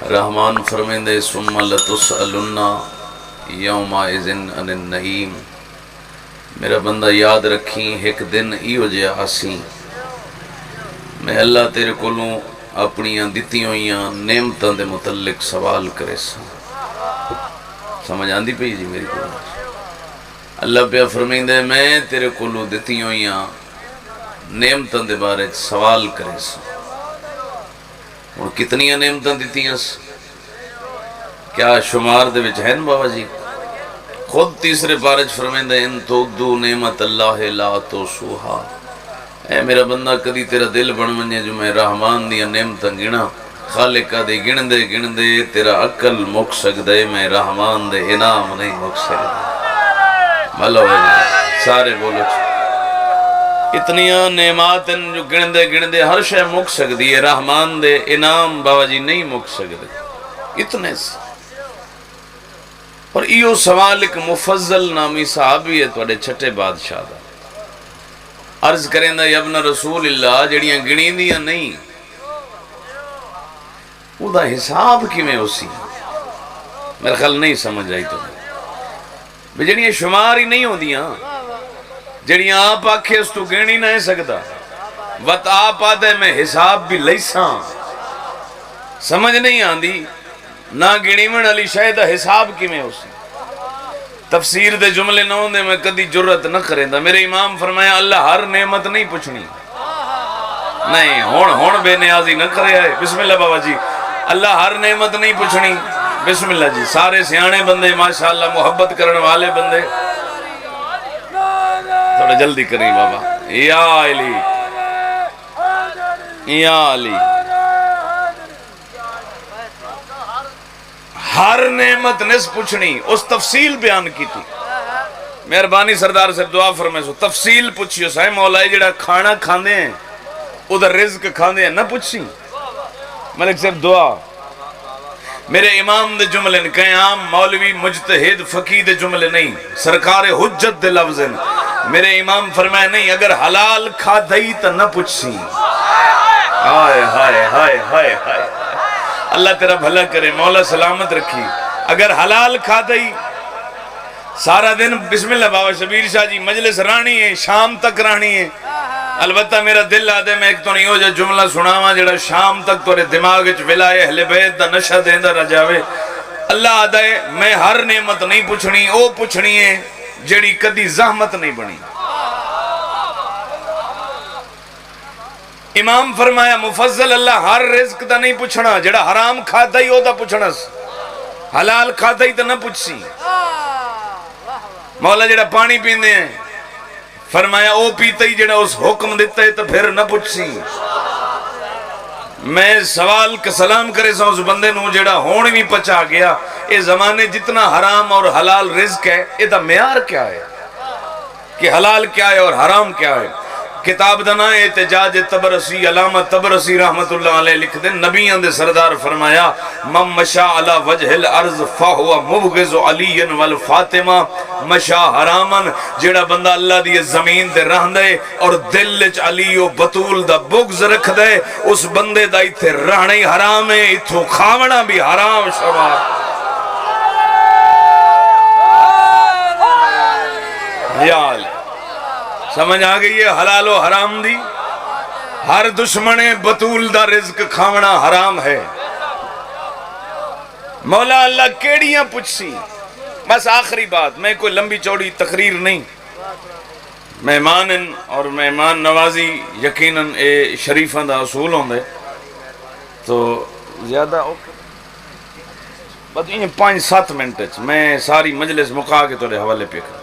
رحمان فرمیندے ثم لتسألن یومئذ عن النعیم۔ میرا بندہ یاد رکھیں ایک دن ایو جے آسی میں اللہ تیرے کولوں اپنیاں دتیاں ہوئیاں نعمتاں دے متعلق سوال کرے سا۔ سمجھ آندی پئی جی میری کو؟ اللہ پہ فرمیندے میں تیرے کولوں دتیاں ہوئیاں نعمتاں دے بارے سوال کرے سا۔ اور کتنیاں نعمتاں دتیاں سے کیا شمار دے وچ ہیں بابا جی؟ خود تیسرے پارے فرمیندے ان تعدوا نعمت اللہ لا تحصوها۔ اے میرا بندہ کدی تیرا دل بن ونجے جو میں رحمان دیا نعمتاں گنا خالقہ دے گن دے تیرا عقل مک سکدے، میں رحمان دے انعام نہیں مک سکدے۔ بھلا ہو جائے سارے بولو اتنیاں نعمات جو گن دے ہر شے مک سکدی ہے، رحمان دے انعام بابا جی نہیں مک سکدے اتنے سے۔ اور ایو سوال ایک مفضل نامی صحابی ہے توڑے چھٹے بادشاہ دا، عرض کریں دا یا ابن رسول اللہ جڑیاں گنی دیاں نہیں وہ دا حساب کی میں اسی میرے خیال نہیں سمجھ آئی تو بھی جڑیاں شمار ہی نہیں ہو دیاں جڑیاں آپ آکھے اس تو گنی نہیں سکتا وقت آپ آدھے میں حساب بھی لیساں سمجھ نہیں آندی نہ گنی من علی شاید حساب کی میں اسی تفسیر دے جملے نہ ہوندے میں کدی جرت نہ کریں دا۔ میرے امام فرمایا اللہ ہر نعمت نہیں پوچھنی، نہیں ہون بے نیازی نہ کرے آئے۔ بسم اللہ بابا جی، اللہ ہر نعمت نہیں پوچھنی۔ بسم اللہ جی، سارے سیانے بندے ماشاءاللہ محبت کرنے والے بندے تھوڑا جلدی کریں بابا۔ یا علی یا علی، ہر نعمت نس پوچھنی اس تفصیل بیان کی تھی۔ مہربانی سردار سے دعا فرمائے سو تفصیل پوچھئے سائے مولا جڑا کھانا کھاندے ہیں ادھر رزق کھاندے ہیں نہ پوچھی ملک صاحب دعا۔ میرے امام دے جملے نے کہیں عام مولوی مجتہد فقی دے جملے نہیں، سرکار حجت دے لفظ ہیں۔ میرے امام فرمائے نہیں اگر حلال کھا دئی تو نہ پوچھی۔ ہائے ہائے ہائے ہائے ہائے، اللہ تیرا بھلا کرے، مولا سلامت رکھی۔ اگر حلال کھا دئی سارا دن بسم اللہ بابا شبیر شاہ جی مجلس رانی ہے، شام تک رانی ہے۔ البتہ میرا دل آدھے میں ایک تو نہیں ہو جا جملہ سناواں جڑا شام تک تورے دماغ وچ ولائے اہل بیت دا نشہ دیندہ رہ جاوے۔ اللہ آدھے میں ہر نعمت نہیں پوچھنی، او پوچھنی ہے جڑی کدی زحمت نہیں بنی۔ امام فرمایا مفضل اللہ ہر رزق دا نہیں پوچھنا، جڑا حرام کھاتا ہی ہو دا پوچھنا، حلال کھاتا ہی تا نہ پوچھسی۔ مولا جڑا پانی پیندے ہیں فرمایا او پیتا ہی جڑا اس حکم دیتا ہے تو پھر نہ پوچھسی۔ میں سوال کا سلام کرے سا اس بندے نو جڑا ہون بھی پچا گیا اے زمانے جتنا حرام اور حلال رزق ہے اے دا معیار کیا ہے کہ حلال کیا ہے اور حرام کیا ہے۔ کتاب دنا احتجاج تبرسی علامہ تبرسی رحمت اللہ علیہ لکھ دیں نبیان دے سردار فرمایا من مشا علی وجہ الارض فہو مبغض علی والفاطمہ مشا حرامن، جیڑا بندہ اللہ دی زمین دے رہ دے اور دل چ علی و بطول دا بغض رکھ دے اس بندے دا ایتھے رہنا ہی حرام ہے، ایتھو کھاونا بھی حرام شمار۔ یا علی سمجھ آگئی ہے حلال و حرام دی، ہر دشمن بطول دا رزق کھاونا حرام ہے۔ مولا اللہ کیڑیاں پوچھسی۔ بس آخری بات، میں کوئی لمبی چوڑی تقریر نہیں، مہمان اور مہمان نوازی یقیناً اے شریفاں دا اصول ہوندے تو زیادہ بس یہ 5-7 منٹ میں ساری مجلس مکا کے توڑے حوالے پہ کروں۔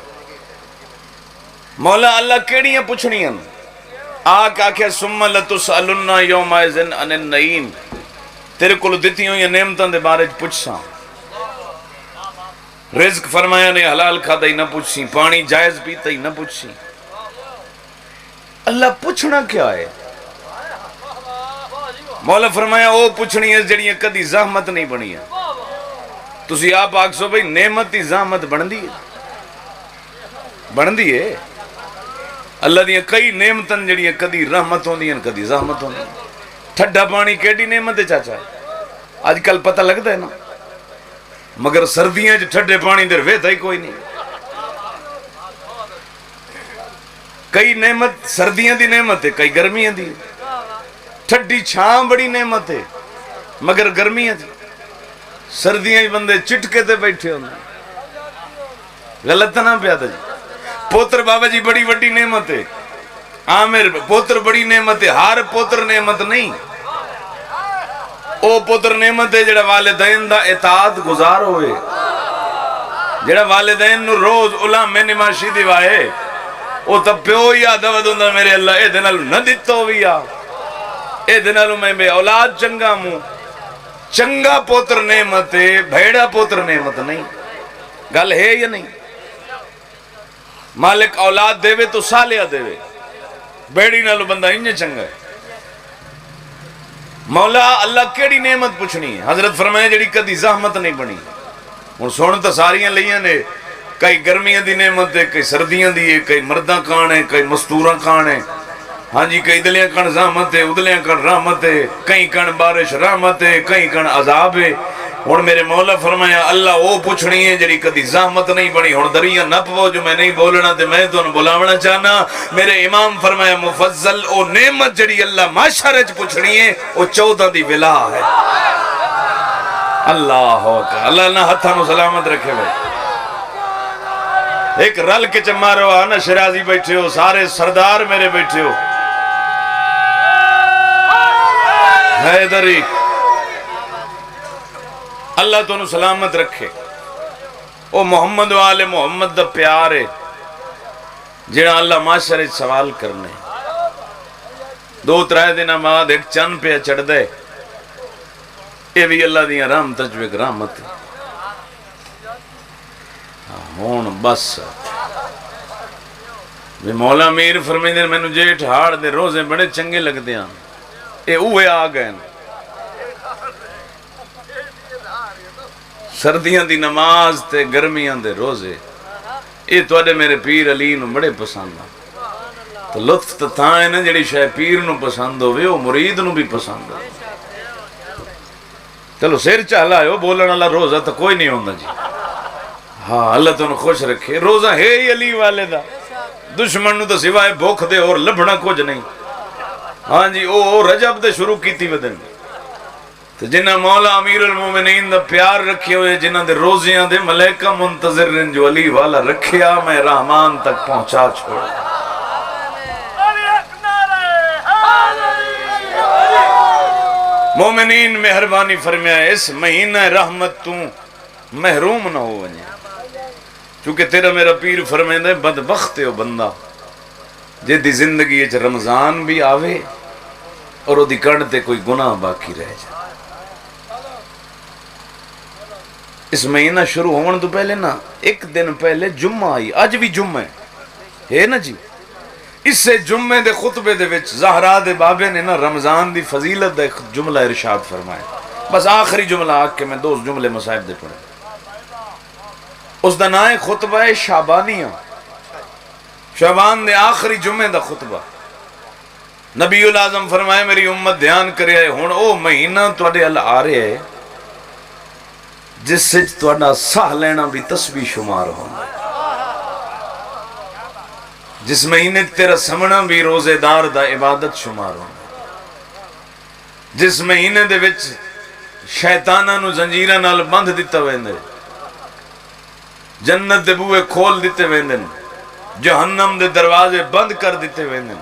مولا اللہ کیڑیاں پوچھنی ہیں آکھ آکھے ثم لتسألن یومئذ عن النعیم، تیرے کو دیتی ہوں یہ نعمتاں دے بارے پوچھساں۔ رزق فرمایا نے حلال کھاتا ہی نہ پوچھسی، پانی جائز پیتا ہی نہ پوچھسی۔ اللہ پوچھنا کیا ہے؟ مولا فرمایا او پوچھنی ہے جڑیاں کدی زحمت نہیں بنی ہے۔ تسی آپ آکھ سو بھئی نعمت ہی زحمت بن دی ہے۔ اللہ دیاں کئی نعمتن جڑیاں کدی رحمت ہوندی ہیں کدی زحمت ہوندی ہیں۔ ٹھڈا پانی کیڑی نعمت ہے چاچا؟ اج کل پتہ لگتا ہے نا، مگر سردیاں ٹھڈے پانی دے ویتا ہی کوئی نہیں. کئی نعمت سردیاں دی نعمت ہے، کئی گرمیاں دی. ٹھڈی چھاں بڑی نعمت ہے مگر گرمیاں دی. سردیاں بندے چٹکے تے بیٹھے ہوندے، غلط نہ پیا جی. پوتر بابا جی بڑی وڈی نعمت ہے، عامر پوتر بڑی نعمت ہے. ہر پوتر نعمت نہیں. او پوتر نعمت ہے جڑا والدین دا اطاعت گزار ہوئے، جڑا والدین نو روز علام میں نماشی دیوائے. او تا پیو یا دود ہوندہ میرے اللہ اے دنالو نہ دیتا ہویا، اے دنالو میں بے اولاد چنگا موں. چنگا پوتر نعمت ہے، بھیڑا پوتر نعمت نہیں. گل ہے یا نہیں؟ مالک اولاد دے وے تو سالیہ دے وے، بیڑی نالو بندہ انجھے چنگا ہے. مولا اللہ کیڑی نعمت پوچھنی ہے؟ حضرت فرمائے جڑی کدی زحمت نہیں بنی. اور سونے تو ساریاں لیاں نے، کئی گرمیاں دی نعمت ہے، کئی سردیاں دی ہے، کئی مردہ کان ہے، کئی مستوراں کان ہے. ہاں جی، کئی دلیاں کان زحمت ہے، ادلیاں کان رحمت ہے، کئی کان بارش رحمت ہے، کئی کان عذاب ہے. اور میرے مولا فرمایا اللہ وہ پوچھنی ہے جڑی کدی زحمت نہیں بنی. اور دریا نہ پو جو میں نہیں بولنا تے میں تو بلاونا چاہنا. میرے امام فرمایا مفضل او نعمت جڑی اللہ معاشرے پوچھنی ہے وہ 14 دی ولا ہے. اللہ اکبر. اللہ نہ ہتھاں نو سلامت رکھے بھائی. ایک رل کے چمارو آنا شرازی بیٹھے ہو، سارے سردار میرے بیٹھے ہو. حیدری اللہ تو انہوں سلامت رکھے. او محمد والے محمد دا پیار ہے جڑا اللہ معاشرے سوال کرنے. 2-3 دن بعد ایک چند پہ چڑھ دے، یہ بھی اللہ دیا رحمت جو رحمت ہون. بس مولا میر فرمیندے میں نو جیٹھ ہاڑ دے روزے بڑے چنگے لگ دیاں. اے اوہے آ گئے سردیاں دی نماز تے گرمیاں دے روزے. اے توڑے میرے پیر علی نو بڑے پسند آ. تو لطف تو تھا ہے نا جڑی شاہ پیر نو پسند ہوئے وہ مرید نو بھی پسند ہوئے. چلو سیر چاہلا ہے وہ بولن اللہ روزہ تو کوئی نہیں ہوندہ جی. ہاں اللہ تو انہوں خوش رکھے. روزہ ہے ہی علی والے دا. دشمن نو تو سوائے بھوک دے اور لبھنا کچھ نہیں. ہاں جی او رجب دے شروع کی تھی ودن. تو جنہ مولا امیر المومنین دا پیار رکھے ہوئے، جنہ دے روزیاں دے ملیکہ منتظر رن جو علی والا رکھیا میں رحمان تک پہنچا چھوڑا. مومنین مہربانی فرمایا اس مہینہ رحمت تو محروم نہ ہو ونجے. چونکہ تیرا میرا پیر فرمائندہ ہے بدبخت ہے وہ بندہ جے دی زندگی اچھ رمضان بھی آوے اور وہ دی کڑتے کوئی گناہ باقی رہ جائے. اس مہینہ شروع ہونے تو پہلے نا ایک دن پہلے جمعہ آئی. آج بھی جمعہ ہے نا جی. اس سے جمعہ دے خطبے دے وچ زہرا دے بابے نے نا رمضان دی فضیلت دے جملہ ارشاد فرمائے. بس آخری جملہ آگ کے میں 2 جملے مصائب دے پڑھے. اس دا نائے خطبہ شعبانیہ، شعبان دے آخری جمعہ دا خطبہ. نبی العظم فرمائے میری امت دھیان کرے آئے ہون او مہینہ توڑے اللہ آ رہے ہے جس سے توڑا ساہ لینا بھی تسبیح شمار ہونا. جس مہینے تیرا سمنا بھی روزے دار دا عبادت شمار ہونا. جس مہینے دے وچ شیطانہ نو زنجیرہ نال بند دیتا ویندے، جنت دے بوئے کھول دیتے ویندن، جہنم دے دروازے بند کر دیتے ویندن.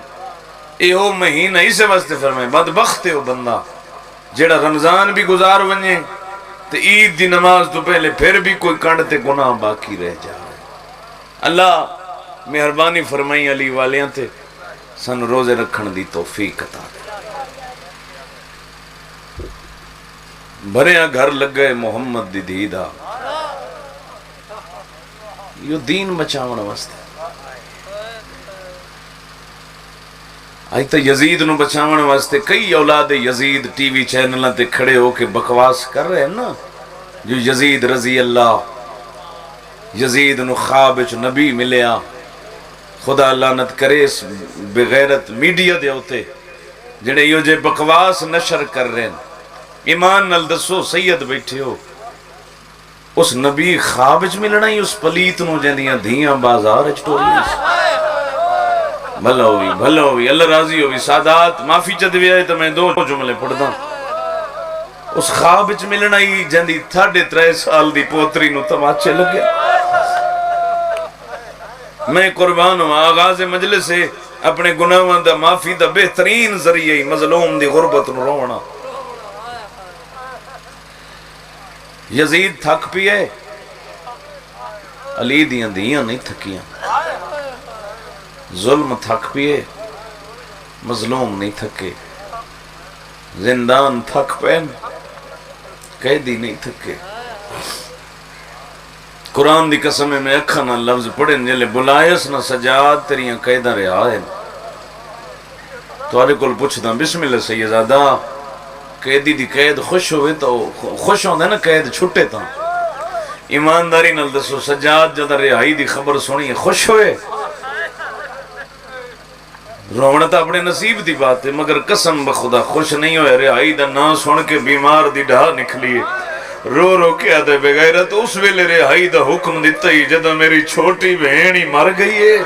ایہو مہینہ اسے واسطے فرمائے بدبخت ہے وہ بندہ جیڑا رمضان بھی گزار ونجے تو عید دی نماز تو پہلے پھر بھی کوئی کانڈتے گناہ باقی رہ جائے. اللہ مہربانی فرمائی علی والیاں تے سن روزے رکھن دی توفیق عطا دے. بھریاں گھر لگ گئے محمد دی دیدہ یہ دین بچاؤنا واسطے. آئی تا یزید نو بچاؤنا واسطے کئی اولاد یزید ٹی وی چینلہ تے کھڑے ہو کے بکواس کر رہے ہیں نا. جو یزید رضی اللہ، یزید نو خواب وچ نبی ملیا. خدا لعنت کرے اس بغیرت میڈیا دے ہوتے جڑے یہ جے بکواس نشر کر رہے ہیں. ایمان نال دسو سید بیٹھے ہو، اس نبی خواب وچ ملنا ہی اس پلیت نو جندیاں دھیاں بازار وچ ٹوریاں بھلا ہوئی اللہ راضی ہوئی سادات معافی چدوی آئے تو میں دو جملے پڑھ دا اس خواب وچ ملنا ہی جندی 3.5 سال دی پوتری نو تماچے لگے میں قربان ہوں آغاز مجلس سے اپنے گناہاں دا معافی دا بہترین ذریعہ مظلوم دی غربت نو رونا یزید تھک پیے علی دیاں دیاں نہیں تھکیاں ظلم تھک پیے مظلوم نہیں تھکے زندان تھک پین قیدی نہیں تھکے قرآن دی قسم میں اکھا نہ لفظ پڑھیں جلے بلائیس نہ سجاد تیریاں قیدہ رہا ہے تو آرے کل پوچھ دا بسم اللہ سیدادہ قیدی دی قید خوش ہوئے تو خوش ہوندے نا قید چھٹے تا ایمانداری نال دسو سجاد جدہ رہائی دی خبر سنی خوش ہوئے رونا تا اپنے نصیب دی بات ہے مگر قسم بخدا خوش نہیں ہوئے رہائی دا نا سن کے بیمار دی ڈھا نکلیے رو رو کے آدھے بغیرت اس ویلے رہائی دا حکم دیتا ہی جدہ میری چھوٹی بہنی مر گئی ہے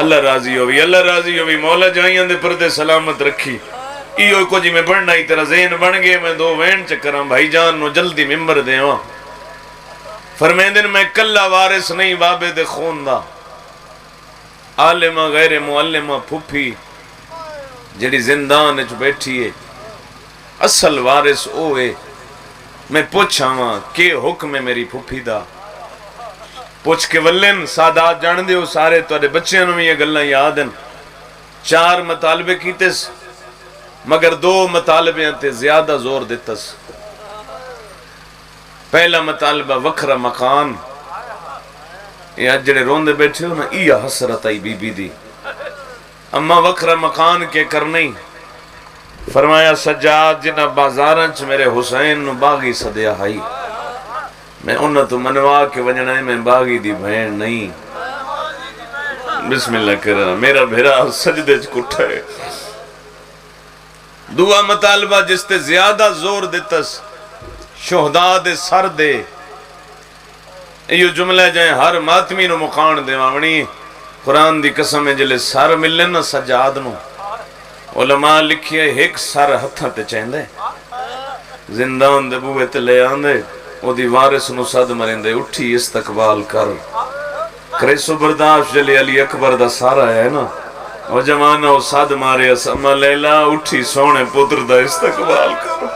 اللہ راضی ہوئی مولا جائیاں دے پردے سلامت رکھی ایو کو جی میں بڑھنا ہی تیرا ذہن بن گئے میں 2 وین چکرام بھائی جان نو جلدی ممبر دے ہوا فرمیندن میں کلہ وارث نہیں بابے دے خون دا عالمہ غیر معلمہ پھپھی جڑی زندان اچ بیٹھی ہے اصل وارث اوے میں پوچھا ہاں کہ حکم ہے میری پھپھی دا پوچھ کے ولن سادات جان دے ہو سارے تو بچے نو یہ گلنا یاد ہیں 4 مطالبے کیتے مگر 2 مطالبے تے زیادہ زور دیتس پہلا مطالبہ وکھرا مکان یہ جڑے روندے بیٹھے ہو نا یہ حسرت آئی بی بی دی اما وکھرا مکان کے کرنی فرمایا سجاد جنہ بازارنچ میرے حسین نو باغی صدیا ہائی میں انہاں تو منوا کے وجنہ ہے میں باغی دی بہن نہیں بسم اللہ کرنا میرا بھیرا سجدے چکٹھا ہے دعا مطالبہ جس تے زیادہ زور دیتس شہداء دے سر دے یہ جملہ جائیں ہر ماتمی نو مقان دے مامنی قرآن دی قسم ہے جلے سر ملن نا سجاد نو علماء لکھئے ایک سر ہتھا تے چاہندے زندان دے بوئے تے لے آندے او دی وارث نو صد مرندے اٹھی استقبال کر کریسو برداشت جلے علی اکبر دا سارا ہے نا او جمانہ او صد مارے اسمہ لیلہ اٹھی سونے پتر دا استقبال کر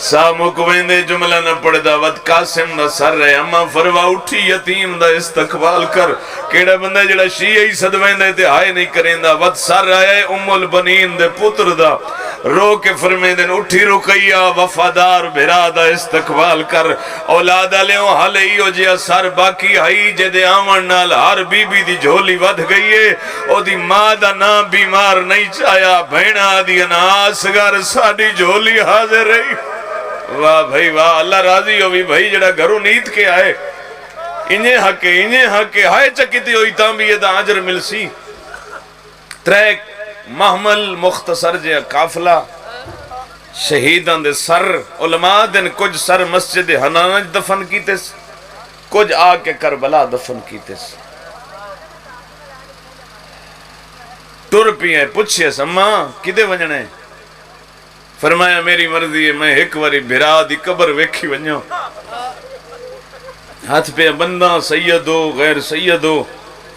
سامو کوئندے جملہ نہ پڑھ دا ود قاسم دا سر رہے اما فروا اٹھی یتیم دا استقبال کر کیڑا بندہ جڑا شیعی صدویندے تے آئے نہیں کریں دا ود سر رہے ام البنین دے پتر دا رو کے فرمیدن اٹھی رکیہ وفادار بھرا دا استقبال کر اولادا لیوں حالے ہی ہو جیا سر باقی ہائی جدے آمن نال ہر بی بی دی جھولی ود گئی ہے او دی ماں دا نا بیمار نہیں چایا بھینا دی اناس گر ساڑی جھولی حاضر رہی واہ بھائی واہ اللہ راضی ہوئی بھائی جڑا گھروں نیت کے آئے انہیں حقے ہائے چکیتی ہوئی تانبی دا عجر مل سی 3 محمل مختصر جے کافلہ شہیدان دے سر علماء دن کچھ سر مسجد حنانج دفن کیتے کچھ آ کے کربلا دفن کیتے ٹر پیئے پوچھئے سماں کدے وجنے فرمایا میری مرضی ہے میں ایک واری بھرا دی قبر ویکھی ونجو ہاتھ پہ بندہ سید ہو غیر سید ہو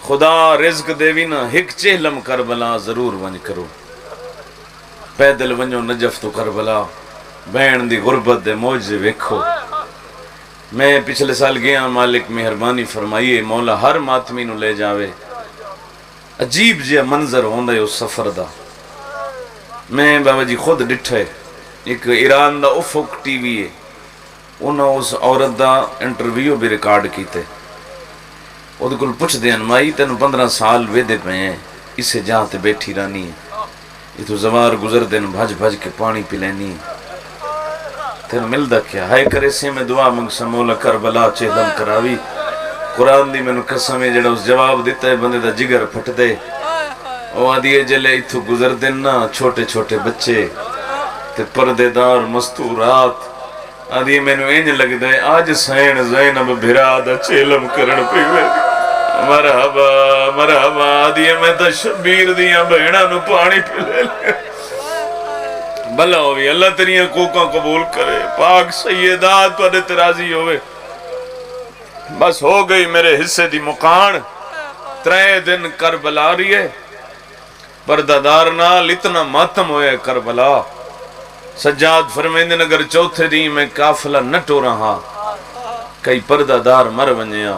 خدا رزق دیوی نا ایک چہلم کربلا ضرور ونج کرو پیدل ونجو نجف تو کربلا بین دی غربت دے موجزے ویکھو میں پچھلے سال گیا مالک مہربانی فرمائیے مولا ہر ماتمی نو لے جاوے عجیب جے منظر ہوندہ ہے اس سفر دا میں بابا جی خود ڈٹھے ایک ایران دا افق ٹی وی ہے انہوں اس عورت دا انٹرویو بھی ریکارڈ کیتے وہ دے کل پوچھ دیں مائی تینوں 15 سال ویدے پہ ہیں اسے جہاں تے بیٹھی رانی ہے یہ تو زوار گزر دیں بھج بھج کے پانی پی لینی ہے تینوں ملدہ کیا ہائے کرے سے میں دعا منگسا مولا کربلا چہلم کراوی قرآن دی میں نے قسم ہے جڑا اس جواب دیتا ہے بندے دا جگر پھٹ دے وہ آدھیے جلے اتھو گزر دینا چھوٹے چھوٹے بچے تے پردے دار مستورات آدھی میں انج لگتا ہے آج سین زینب بھرا دا چیلم کرن پیوے مرحبا مرحبا آدھی میں تا شبیر دیا بہنہ نو پانی پلے لے بھلا ہوئی اللہ تیریاں کوکاں قبول کرے پاک سیدات تو ترازی ہوئے بس ہو گئی میرے حصے دی مکان 3 دن کربلا رہی ہے پردہ نال اتنا ماتم ہویا ہے کربلا سجاد فرمیندن اگر چوتھے دن میں قافلہ نہ ٹو رہا کئی پردہ دار مر ونجیا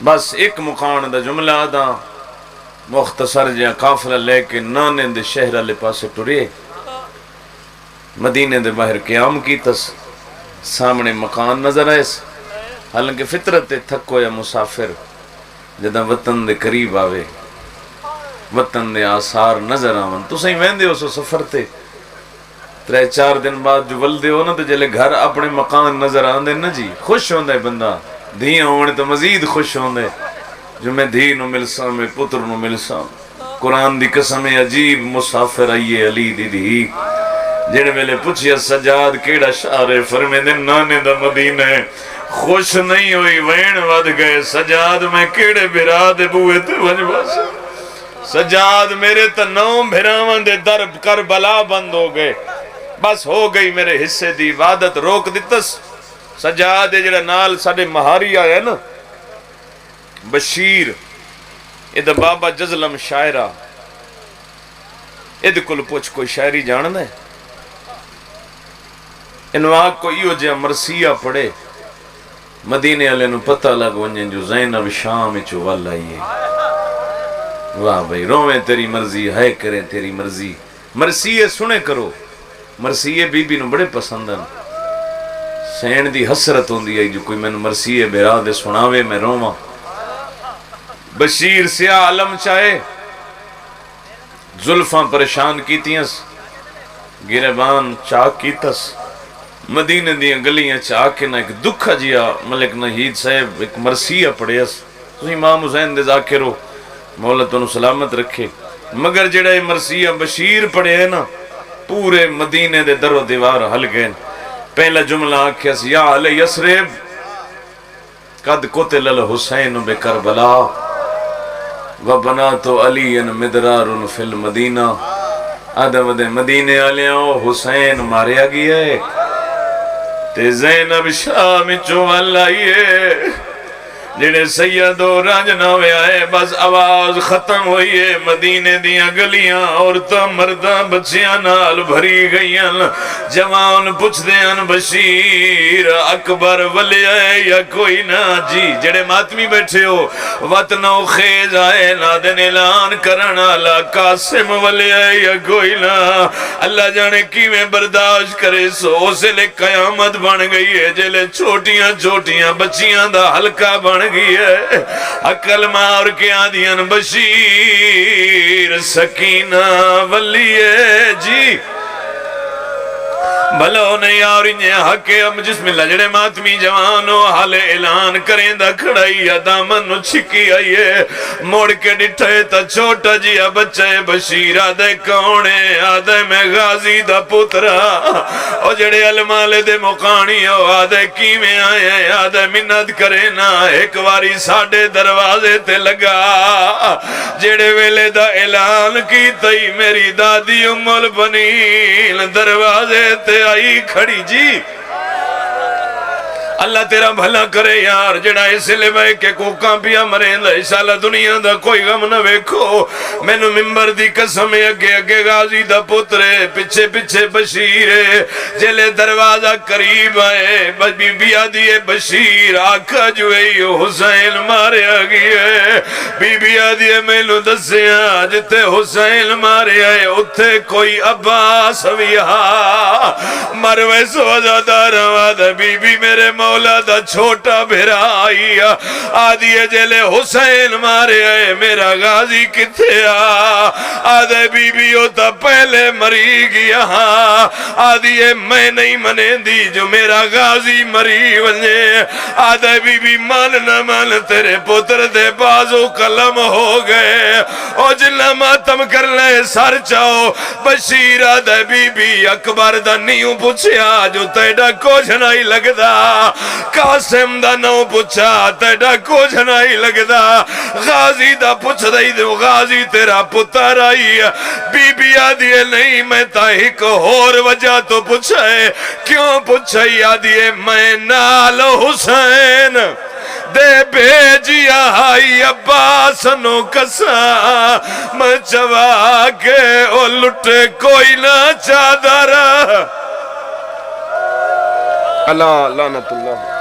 بس ایک مکان دا جملہ دا مختصر جیا قافلہ لے کے نانے دے شہرہ لے پاسے ٹورے مدینے دے باہر قیام کی تس سامنے مکان نظر آئے حالانکہ فطرت تھکو یا مسافر جدہ وطن دے قریب آوے وطن دے آثار نظر آون تو سہی ویندے ہو سو سفر تے 3-4 دن بعد جو ولدے ہو نا تو جلے گھر اپنے مکان نظر آندے نا جی خوش ہوندے بندہ دھیاں ہونے تو مزید خوش ہوندے جو میں دھی نو ملسا میں پتر نو ملسا قرآن دی قسم عجیب مسافر آئیے علی دی دی جن ویلے پوچھیا سجاد کیڑا شارے فرمیندے نانے دا مدینہ ہے خوش نہیں ہوئی وین ود گئے سجاد میں کیڑے بھرا دے بوئے تے وجباس سجاد میرے تنوں بھراوان دے درب کربلا بند ہو گئے بس ہو گئی میرے حصے دی عبادت روک دیتس سجاد جڑا نال ساڑے مہاری آیا نا بشیر ادھا بابا جزلم شاعرہ ادھ کل پوچھ کوئی شاعری جان دے انواق کو ایو جا مرسیہ پڑے مدینے علیہ نو پتہ لگ ونجن جو زینب شام چو والا یہ واہ بھئی رویں تیری مرضی ہے کریں تیری مرضی مرسیہ سنے کرو مرسیہ بی بی نو بڑے پسندن سین دی حسرت ہوندی ہے جو کوئی میں مرسیہ بیرا دے سناوے میں روما بشیر سیاہ علم چاہے زلفاں پریشان کیتیاں گربان چاک کیتس مدینہ دیاں گلیاں چاک کے نا ایک دکھا جیا ملک نحید صاحب ایک مرسیہ پڑے اس امام حسین دے ذاکرو مولا تو سلامت رکھے مگر جڑا مرسیہ بشیر پڑے ہے نا پورے مدینے دے در و دیوار حل گئے پہلا جملہ آکھیس یا علی یسرب قد قتل الحسین بے کربلا وبنات علی مدرار فی المدینہ آدم دے مدینے آلیاں حسین ماریا گیا ہے تے زینب شام چوال آئیے جڑے سید و رانجنا ہوئے آئے بس آواز ختم ہوئی ہے مدینے دیاں گلیاں عورتاں مرداں بچیاں نال بھری گئیاں جوان پوچھ دیاں بشیر اکبر ولی آئے یا کوئی نہ جی جڑے ماتمی بیٹھے ہو وطنو خیز آئے نادن اعلان کرنا اللہ قاسم ولی آئے یا کوئی نہ اللہ جانے کی میں برداشت کرے سو سے لے قیامت بن گئی ہے جلے چھوٹیاں چھوٹیاں بچیاں دا حلقہ بن گئی ہے عقل مار کے آدیاں بشیر سکینہ ولی جی بھلو نہیں آرینجے حق اب جسم اللہ جڑے ماتمی جوانو حال اعلان کریں دا کھڑائی دامن نو چھکی آئیے موڑ کے ڈٹھے تا چھوٹا جیا بچے بشیر آدھے کونے آدھے میں غازی دا پترا او جڑے علمالے دے مقانی ہو آدھے کی میں آئے آدھے منت کرے نا ایک واری ساڑھے دروازے تے لگا جڑے ویلے دا اعلان کی تئی میری دادی ام البنین دروازے تے آئی کھڑی جی اللہ تیرا بھلا کرے یار جڑا اس لئے بھائی کہ کوکاں پیا مرین دا انشاءاللہ دنیا دا کوئی غم نہ ویکھو میں نو ممبر دی قسم اگے اگے غازی دا پترے پچھے پچھے بشیرے جلے دروازہ قریب آئے بی بی آدھیے بشیر آکھا جوئی حسین مارے آگئے بی بی آدھیے میں نو دسیاں جتے حسین مارے آئے اتھے کوئی عباس ویہا مروے سوزہ دارا وادہ بی بی میرے مولا مولا دا چھوٹا بھرا آئی آدھی جلے حسین مارے آئے میرا غازی کتے آدھے بی بی ہوتا پہلے مری گیا آدھی میں نہیں منے دی جو میرا غازی مری ونے آدھے بی بی مان نہ مان تیرے پتر دے بازو قلم ہو گئے او جنہ ماتم کر لے سر چاہو بشیر آدھے بی بی اکبر دا نیوں پوچھیا جو تیڑا کچھ نہیں لگدا قاسم دا نو پوچھا تیڑا کچھ نہیں لگدا غازی دا پوچھ دائی دو غازی تیرا پتر آئی بی بی آدھیے نہیں میں تا ایک اور وجہ تو پوچھائے کیوں پوچھائی آدھیے میں نال حسین دے بھیجیا ہائی عباس نو کسا میں چوا کے او لٹے کوئی نہ چادر اللہ لعنت اللہ